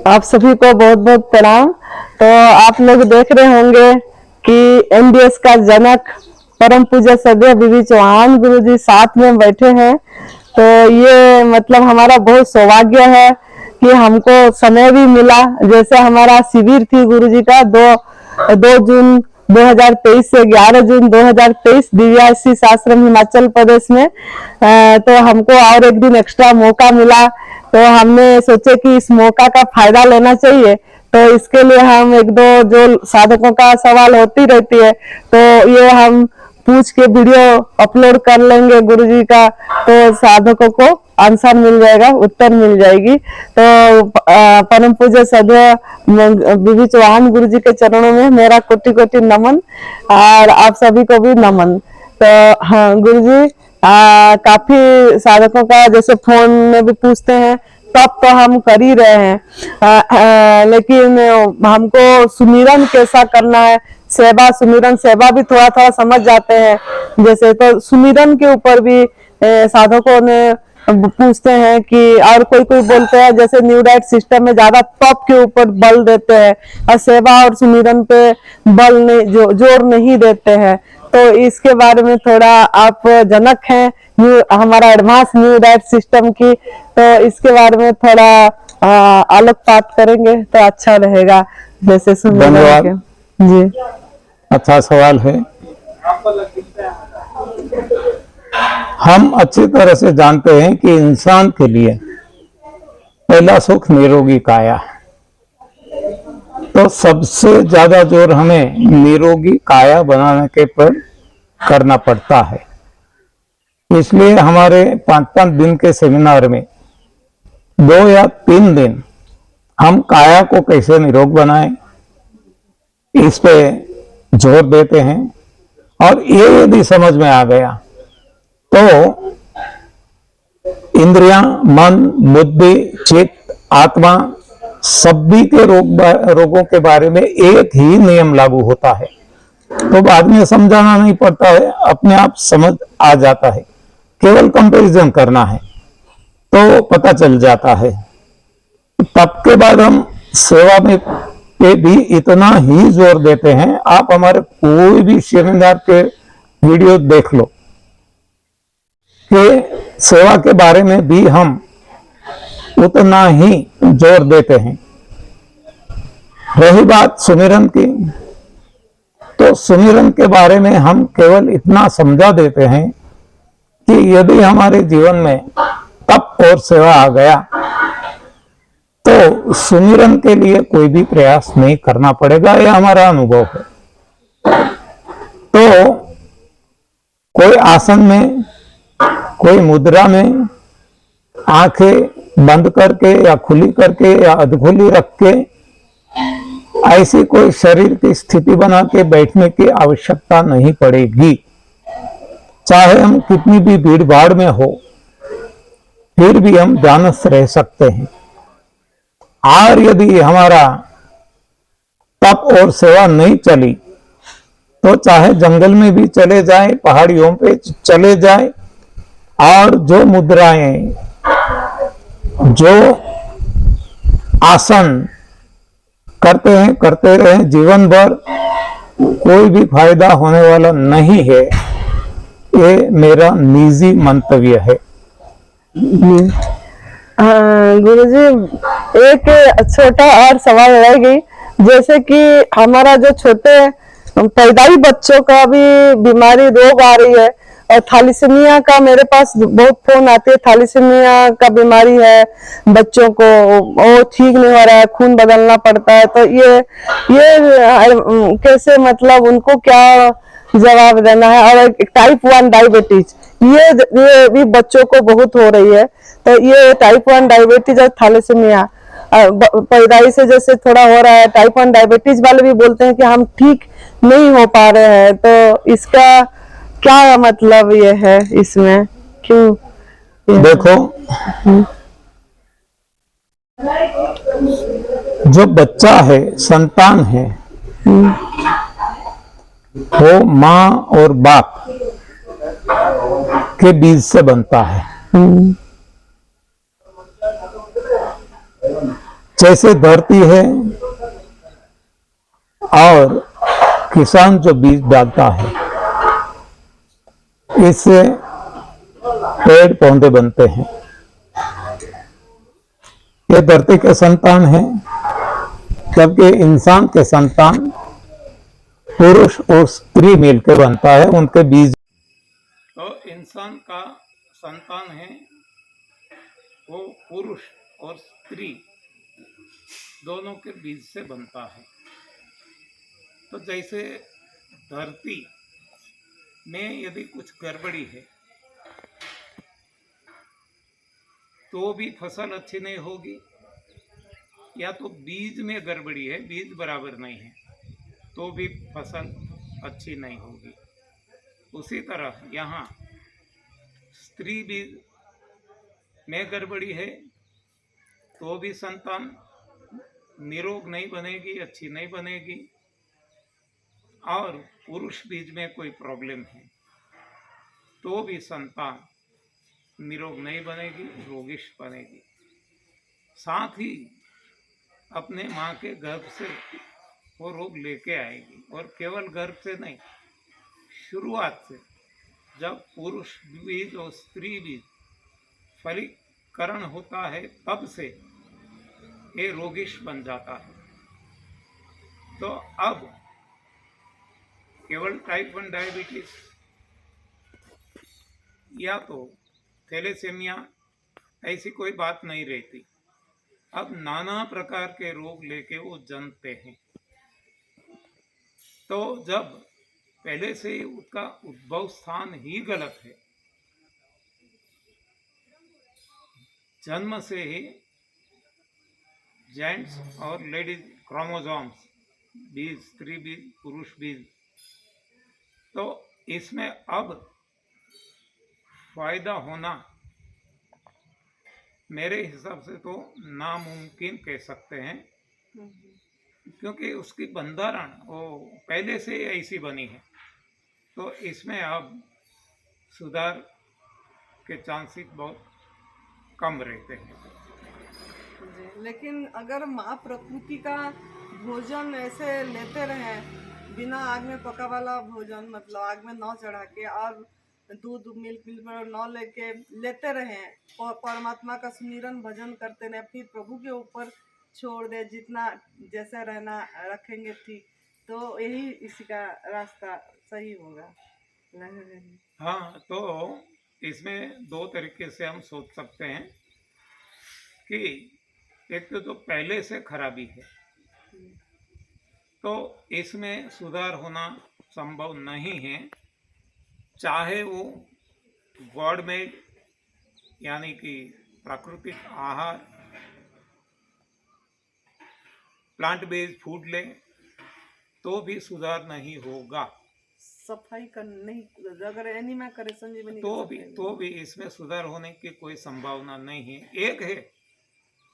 आप सभी को बहुत बहुत प्रणाम। तो आप लोग देख रहे होंगे कि एमबीएस का जनक परम पूज्य सदैव बीबी चौहान गुरु जी साथ में बैठे हैं। तो ये मतलब हमारा बहुत सौभाग्य है कि हमको समय भी मिला। जैसे हमारा शिविर थी गुरु जी का 2 जून 2023 से 11 जून 2023 दिव्याशीष आश्रम हिमाचल प्रदेश में। तो हमको और एक दिन एक्स्ट्रा मौका मिला, तो हमने सोचे कि इस मौका का फायदा लेना चाहिए। तो इसके लिए हम एक दो जो साधकों का सवाल होती रहती है, तो ये हम पूछ के वीडियो अपलोड कर लेंगे गुरुजी का, तो साधकों को आंसर मिल जाएगा, उत्तर मिल जाएगी। तो परम पूज्य सदैव बीबी चौहान गुरुजी के चरणों में मेरा कोटि कोटि नमन और आप सभी को भी नमन। तो हाँ गुरुजी, काफी साधकों का जैसे फोन में भी पूछते हैं, तब तो हम कर ही रहे हैं। लेकिन हमको सुमिरन कैसा करना है, सेवा सुमिरन सेवा भी थोड़ा थोड़ा समझ जाते हैं। जैसे तो सुमिरन के ऊपर भी साधकों ने पूछते हैं कि, और कोई कोई बोलते हैं जैसे न्यू डाइट सिस्टम में ज्यादा तप के ऊपर बल देते हैं और सेवा और सुमिरन पे बल नहीं, जोर नहीं देते हैं। तो इसके बारे में थोड़ा, आप जनक हैं हमारा एडवांस न्यू डाइट सिस्टम की, तो इसके बारे में थोड़ा आलोकपात करेंगे तो अच्छा रहेगा। जैसे धन्यवाद जी, अच्छा सवाल है। हम अच्छी तरह से जानते हैं कि इंसान के लिए पहला सुख निरोगी काया है, तो सबसे ज्यादा जोर हमें निरोगी काया बनाने के पर करना पड़ता है। इसलिए हमारे 5-5 दिन के सेमिनार में 2 या 3 दिन हम काया को कैसे निरोग बनाएं, इस पे जोर देते हैं। और ये यदि समझ में आ गया तो इंद्रियां, मन, बुद्धि, चित्त, आत्मा सभी के रोगों के बारे में एक ही नियम लागू होता है। तो बाद में समझाना नहीं पड़ता है, अपने आप समझ आ जाता है। केवल कंपैरिजन करना है तो पता चल जाता है। तब के बाद हम सेवा में पे भी इतना ही जोर देते हैं। आप हमारे कोई भी सेमिनार के वीडियो देख लो कि सेवा के बारे में भी हम उतना ही जोर देते हैं। रही बात सुमिरन की, तो सुमिरन के बारे में हम केवल इतना समझा देते हैं कि यदि हमारे जीवन में तप और सेवा आ गया तो सुमिरन के लिए कोई भी प्रयास नहीं करना पड़ेगा, यह हमारा अनुभव है। तो कोई आसन में, कोई मुद्रा में आंखें बंद करके या खुली करके या अधखुली रख के ऐसी कोई शरीर की स्थिति बना के बैठने की आवश्यकता नहीं पड़ेगी। चाहे हम कितनी भी भीड़ भाड़ में हो, फिर भी हम ध्यानस्थ रह सकते हैं। और यदि हमारा तप और सेवा नहीं चली तो चाहे जंगल में भी चले जाएं, पहाड़ियों पे चले जाएं, और जो मुद्राएं, जो आसन करते रहे जीवन भर, कोई भी फायदा होने वाला नहीं है। ये मेरा निजी मंतव्य है। गुरुजी, एक छोटा और सवाल रह गई। जैसे कि हमारा जो छोटे पैदाई बच्चों का भी बीमारी रोग आ रही है, और थैलेसीमिया का मेरे पास बहुत फोन आते हैं। थैलेसीमिया का बीमारी है बच्चों को, वो ठीक नहीं हो रहा है, खून बदलना पड़ता है। तो ये कैसे, मतलब उनको क्या जवाब देना है? और टाइप 1 डायबिटीज, ये भी बच्चों को बहुत हो रही है। तो ये टाइप 1 डायबिटीज और थैलेसीमिया पैदाई से जैसे थोड़ा हो रहा है, टाइप 1 डायबिटीज वाले भी बोलते हैं कि हम ठीक नहीं हो पा रहे हैं। तो इसका क्या मतलब ये है, इसमें क्यों? देखो, जो बच्चा है, संतान है, वो माँ और बाप के बीज से बनता है। जैसे धरती है और किसान जो बीज डालता है, इससे पेड़ पौधे बनते हैं। ये धरती के संतान हैं, जबकि इंसान के संतान पुरुष और स्त्री मिलकर बनता है, उनके बीज। तो इंसान का संतान है वो पुरुष और स्त्री दोनों के बीज से बनता है। तो जैसे धरती में यदि कुछ गड़बड़ी है तो भी फसल अच्छी नहीं होगी, या तो बीज में गड़बड़ी है, बीज बराबर नहीं है तो भी फसल अच्छी नहीं होगी। उसी तरह यहाँ स्त्री बीज में गड़बड़ी है तो भी संतान निरोग नहीं बनेगी, अच्छी नहीं बनेगी। और पुरुष बीज में कोई प्रॉब्लम है तो भी संतान निरोग नहीं बनेगी, रोगिष्ठ बनेगी। साथ ही अपने माँ के गर्भ से वो रोग लेके आएगी, और केवल गर्भ से नहीं, शुरुआत से जब पुरुष बीज और स्त्री बीज फलीकरण होता है तब से ये रोगिष्ठ बन जाता है। तो अब केवल टाइप 1 डायबिटीज या तो थैलेसेमिया ऐसी कोई बात नहीं रहती। अब नाना प्रकार के रोग लेके वो जन्मते हैं। तो जब पहले से उसका उद्भव स्थान ही गलत है, जन्म से ही जेंट्स और लेडीज क्रोमोसोम्स, बीज, स्त्री बीज, पुरुष बीज, तो इसमें अब फायदा होना मेरे हिसाब से तो नामुमकिन कह सकते हैं, क्योंकि उसकी बंधारण वो पहले से ऐसी बनी है। तो इसमें अब सुधार के चांसेस बहुत कम रहते हैं। जी, लेकिन अगर माँ प्रकृति का भोजन ऐसे लेते रहे, बिना आग में पका वाला भोजन, मतलब आग में न चढ़ा के और दूध मिल्क न लेके लेते रहे, और परमात्मा का सुमिरन भजन करते रहे, अपनी प्रभु के ऊपर छोड़ दे, जितना जैसे रहना रखेंगे ठीक, तो यही इसी का रास्ता सही होगा। हाँ, तो इसमें दो तरीके से हम सोच सकते हैं कि एक तो जो पहले से खराबी है तो इसमें सुधार होना संभव नहीं है, चाहे वो गॉड मेड यानी कि प्राकृतिक आहार, प्लांट बेस्ड फूड ले तो भी सुधार नहीं होगा। सफाई का नहीं, अगर एनिमा करे संजीवनी तो भी इसमें सुधार होने की कोई संभावना नहीं है। एक है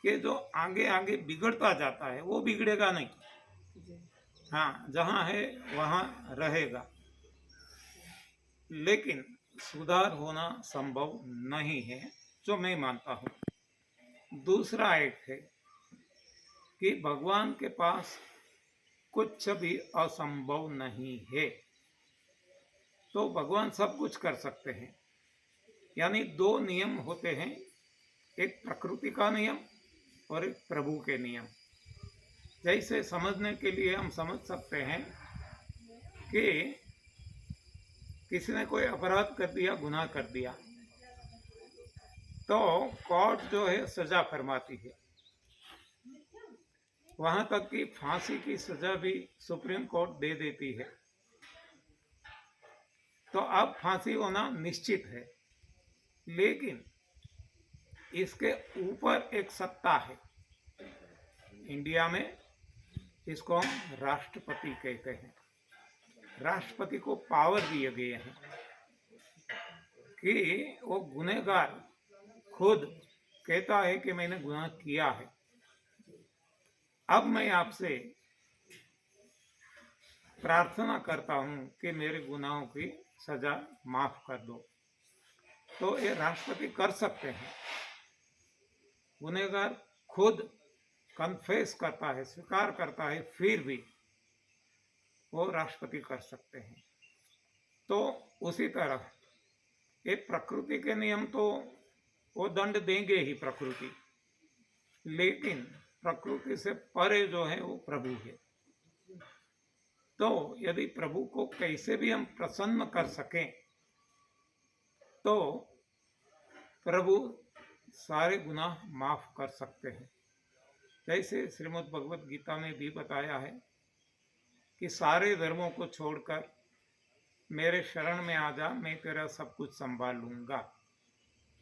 कि जो आगे आगे बिगड़ता जाता है वो बिगड़ेगा नहीं, हाँ, जहाँ है वहाँ रहेगा, लेकिन सुधार होना संभव नहीं है, जो मैं मानता हूँ। दूसरा एक है कि भगवान के पास कुछ भी असंभव नहीं है, तो भगवान सब कुछ कर सकते हैं। यानी दो नियम होते हैं, एक प्रकृति का नियम और एक प्रभु के नियम। जैसे समझने के लिए हम समझ सकते हैं कि किसी ने कोई अपराध कर दिया, गुनाह कर दिया, तो कोर्ट जो है सजा फरमाती है, वहां तक कि फांसी की सजा भी सुप्रीम कोर्ट दे देती है। तो अब फांसी होना निश्चित है, लेकिन इसके ऊपर एक सत्ता है इंडिया में, इसको हम राष्ट्रपति कहते हैं। राष्ट्रपति को पावर दिए गए हैं कि वो गुनहगार खुद कहता है कि मैंने गुनाह किया है, अब मैं आपसे प्रार्थना करता हूं कि मेरे गुनाहों की सजा माफ कर दो। तो ये राष्ट्रपति कर सकते हैं। गुनहगार खुद कन्फेस करता है, स्वीकार करता है, फिर भी वो राष्ट्रपति कर सकते हैं। तो उसी तरह ये प्रकृति के नियम तो वो दंड देंगे ही प्रकृति, लेकिन प्रकृति से परे जो है वो प्रभु है। तो यदि प्रभु को कैसे भी हम प्रसन्न कर सकें तो प्रभु सारे गुनाह माफ कर सकते हैं। जैसे श्रीमद् भगवत गीता में भी बताया है कि सारे धर्मों को छोड़कर मेरे शरण में आ जा, मैं तेरा सब कुछ संभाल लूंगा,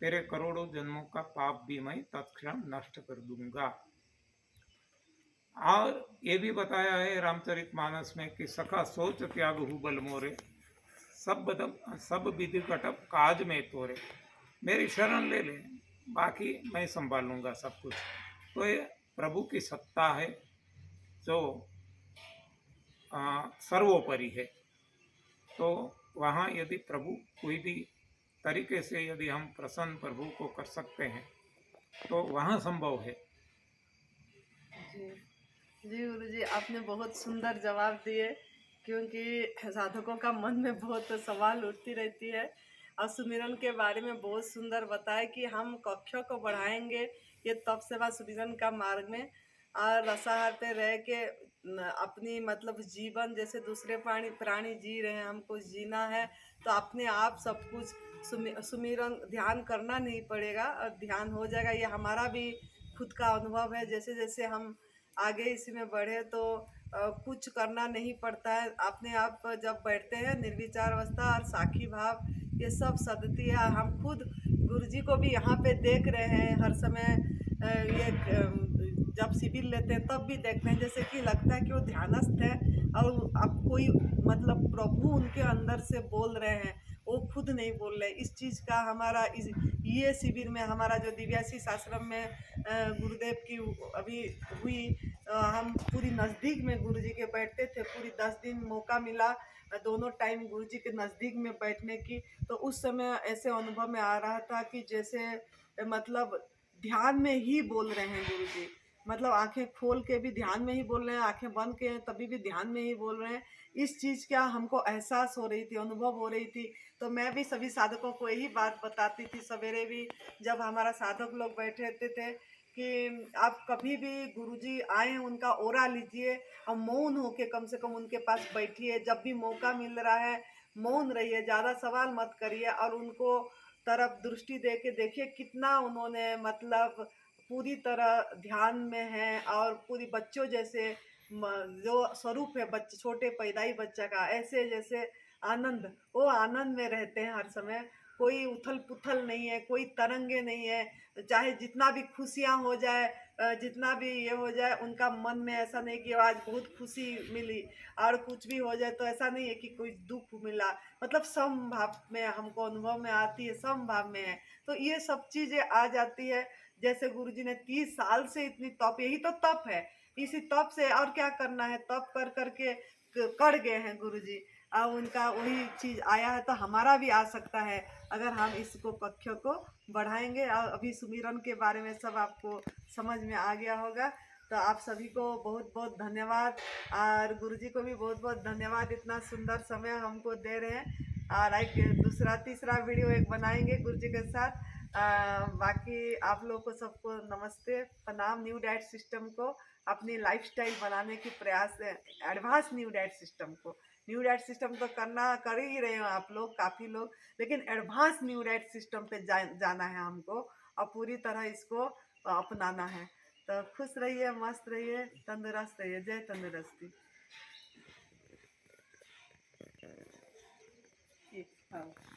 तेरे करोड़ों जन्मों का पाप भी मैं तत्क्षण नष्ट कर दूंगा। और ये भी बताया है रामचरितमानस में कि सखा सोच त्याग हु बल मोरे, सब विधि कटप काज में तोरे, मेरी शरण ले ले, बाकी मैं संभाल लूंगा सब कुछ। तो ये प्रभु की सत्ता है जो सर्वोपरि है। तो वहाँ यदि प्रभु कोई भी तरीके से यदि हम प्रसन्न प्रभु को कर सकते हैं तो वहाँ संभव है। जी जी गुरु जी, आपने बहुत सुंदर जवाब दिए, क्योंकि साधकों का मन में बहुत सवाल उठती रहती है। और सुमिरन के बारे में बहुत सुंदर बताया कि हम कक्षों को बढ़ाएंगे ये तप सेवा सुमिरन का मार्ग में, और रसाहार पे रह के अपनी मतलब जीवन जैसे दूसरे प्राणी जी रहे हैं, हमको जीना है तो अपने आप सब कुछ सुमिरन ध्यान करना नहीं पड़ेगा और ध्यान हो जाएगा। ये हमारा भी खुद का अनुभव है। जैसे जैसे हम आगे इसी में बढ़े तो कुछ करना नहीं पड़ता है, अपने आप जब बैठते हैं निर्विचार अवस्था और साखी भाव ये सब सदती है। हम खुद गुरुजी को भी यहाँ पे देख रहे हैं हर समय, ये जब शिविर लेते हैं तब भी देखते हैं, जैसे कि लगता है कि वो ध्यानस्थ है और अब कोई मतलब प्रभु उनके अंदर से बोल रहे हैं, वो खुद नहीं बोल रहे। इस चीज़ का हमारा ये शिविर में हमारा जो दिव्याशीष आश्रम में गुरुदेव की अभी हुई, हम पूरी नज़दीक में गुरुजी के बैठते थे, पूरी 10 दिन मौका मिला दोनों टाइम गुरुजी के नज़दीक में बैठने की। तो उस समय ऐसे अनुभव में आ रहा था कि जैसे मतलब ध्यान में ही बोल रहे हैं गुरुजी, मतलब आंखें खोल के भी ध्यान में ही बोल रहे हैं, आंखें बंद के हैं तभी भी ध्यान में ही बोल रहे हैं। इस चीज़ का हमको एहसास हो रही थी, अनुभव हो रही थी। तो मैं भी सभी साधकों को यही बात बताती थी, सवेरे भी जब हमारा साधक लोग बैठे रहते थे कि आप कभी भी गुरुजी आए उनका ओरा लीजिए और मौन होके कम से कम उनके पास बैठिए। जब भी मौका मिल रहा है मौन रहिए, ज़्यादा सवाल मत करिए और उनको तरफ दृष्टि दे के देखिए कितना उन्होंने मतलब पूरी तरह ध्यान में है और पूरी बच्चों जैसे जो स्वरूप है बच्चे छोटे पैदाई बच्चा का, ऐसे जैसे आनंद, वो आनंद में रहते हैं हर समय। कोई उथल पुथल नहीं है, कोई तरंगे नहीं है, चाहे जितना भी खुशियाँ हो जाए जितना भी ये हो जाए उनका मन में ऐसा नहीं कि आज बहुत खुशी मिली और कुछ भी हो जाए तो ऐसा नहीं है कि कोई दुख मिला, मतलब समभाव में हमको अनुभव में आती है, समभाव में है। तो ये सब चीज़ें आ जाती है। जैसे गुरुजी ने 30 साल से इतनी तप, यही तो तप है, इसी तप से और क्या करना है, तप कर करके कर गए हैं गुरुजी। अब उनका वही चीज़ आया है तो हमारा भी आ सकता है अगर हम इसको कक्षों को बढ़ाएंगे। और अभी सुमिरन के बारे में सब आपको समझ में आ गया होगा। तो आप सभी को बहुत बहुत धन्यवाद और गुरुजी को भी बहुत बहुत धन्यवाद, इतना सुंदर समय हमको दे रहे हैं। और एक दूसरा तीसरा वीडियो एक बनाएंगे गुरुजी के साथ। बाकी आप लोगों को सबको नमस्ते प्रणाम। न्यू डाइट सिस्टम को अपनी लाइफस्टाइल बनाने की प्रयास है, एडवांस न्यू डाइट सिस्टम को। न्यू डाइट सिस्टम तो कर ही रहे हो आप लोग, काफ़ी लोग, लेकिन एडवांस न्यू डाइट सिस्टम पे जाना है हमको और पूरी तरह इसको अपनाना है। तो खुश रहिए, मस्त रहिए, तंदुरुस्त रहिए। जय तंदुरुस्ती। हाँ।